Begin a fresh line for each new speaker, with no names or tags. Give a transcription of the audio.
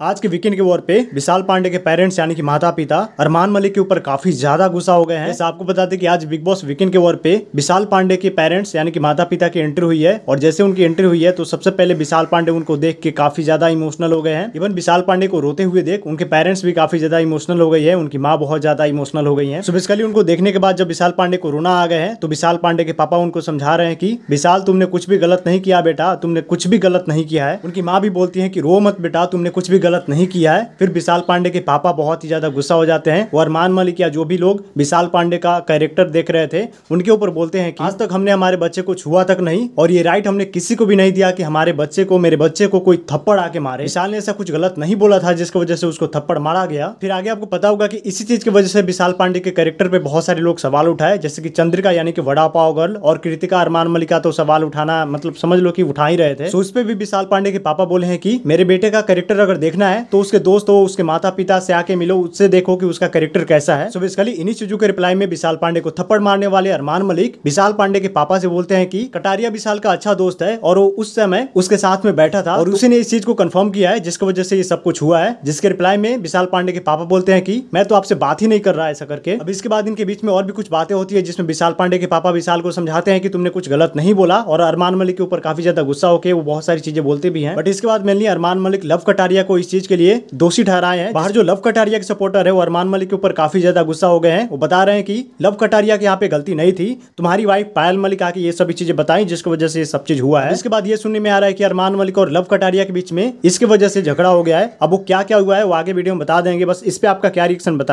आज के वीकेंड के वॉर पे विशाल पांडे के पेरेंट्स यानी कि माता पिता अरमान मलिक के ऊपर काफी ज्यादा गुस्सा हो गए हैं। जैसे आपको बताते कि आज बिग बॉस वीकेंड के वॉर पे विशाल पांडे के पेरेंट्स यानी कि माता पिता की एंट्री हुई है और जैसे उनकी एंट्री हुई है तो सबसे पहले विशाल पांडे उनको देख के काफी ज्यादा इमोशनल हो गए हैं। इवन विशाल पांडे को रोते हुए देख उनके पेरेंट्स भी काफी ज्यादा इमोशनल हो गई है, उनकी माँ बहुत ज्यादा इमोशनल हो गई है। सो बेसिकली उनको देखने के बाद जब विशाल पांडे को रोना आ गए हैं तो विशाल पांडे के पापा उनको समझा रहे हैं कि विशाल तुमने कुछ भी गलत नहीं किया बेटा, तुमने कुछ भी गलत नहीं किया है। उनकी माँ भी बोलती है कि रो मत बेटा, तुमने कुछ भी गलत नहीं किया है। फिर विशाल पांडे के पापा बहुत ही ज्यादा गुस्सा हो जाते हैं और अरमान मलिक या जो भी लोग विशाल पांडे का कैरेक्टर देख रहे थे उनके ऊपर बोलते हैं कि आज तक हमने हमारे बच्चे को छुआ तक नहीं और ये राइट हमने किसी को भी नहीं दिया कि हमारे बच्चे को, मेरे बच्चे को कोई थप्पड़ आके मारे। विशाल ने ऐसा कुछ गलत नहीं बोला था जिसकी वजह से उसको थप्पड़ मारा गया। फिर आगे आपको पता होगा कि इसी चीज की वजह से विशाल पांडे के कैरेक्टर पे बहुत सारे लोग सवाल उठाए, जैसे कि चंद्रिका यानी कि वड़ा पाव गर्ल और कृतिका अरमान मलिक का तो सवाल उठाना मतलब समझ लो कि उठा ही रहे थे। तो उस पे भी विशाल पांडे के पापा बोले हैं कि मेरे बेटे का कैरेक्टर अगर देखना है तो उसके दोस्त हो, उसके माता पिता से आके मिलो, उससे देखो कि उसका कैरेक्टर कैसा है। सो बेसिकली इन्हीं चीजों के रिप्लाई में विशाल पांडे को थप्पड़ मारने वाले अरमान मलिक विशाल पांडे के पापा से बोलते हैं कि कटारिया विशाल का अच्छा दोस्त है और वो उस समय उसके साथ में बैठा था और उसी ने इस चीज को कंफर्म किया है जिसकी वजह से ये सब कुछ हुआ है। जिसके रिप्लाई में विशाल पांडे के पापा बोलते हैं कि मैं तो आपसे बात ही नहीं कर रहा ऐसा करके। अब इसके बाद इनके बीच में और भी कुछ बातें होती है जिसमें विशाल पांडे के पापा विशाल को समझाते हैं कि तुमने कुछ गलत नहीं बोला और अरमान मलिक के ऊपर काफी ज्यादा गुस्सा होकर वो बहुत सारी चीजें बोलते भी हैं। बट इसके बाद मेनली अरमान मलिक लव कटारिया को इस चीज के लिए दोषी ठहराए हैं। बाहर जो लव कटारिया के सपोर्टर है वो अरमान मलिक के ऊपर काफी ज्यादा गुस्सा हो गए हैं। वो बता रहे हैं कि लव कटारिया के यहाँ पे गलती नहीं थी, तुम्हारी वाइफ पायल मलिक आके ये सभी चीजें बताई जिसकी वजह से ये सब चीज हुआ है। इसके बाद ये सुनने में आ रहा है कि अरमान मलिक और लव कटारिया के बीच में इसकी वजह से झगड़ा हो गया है। अब वो क्या क्या हुआ है वो आगे वीडियो में बता देंगे, बस इस पे आपका क्या रिएक्शन बताना।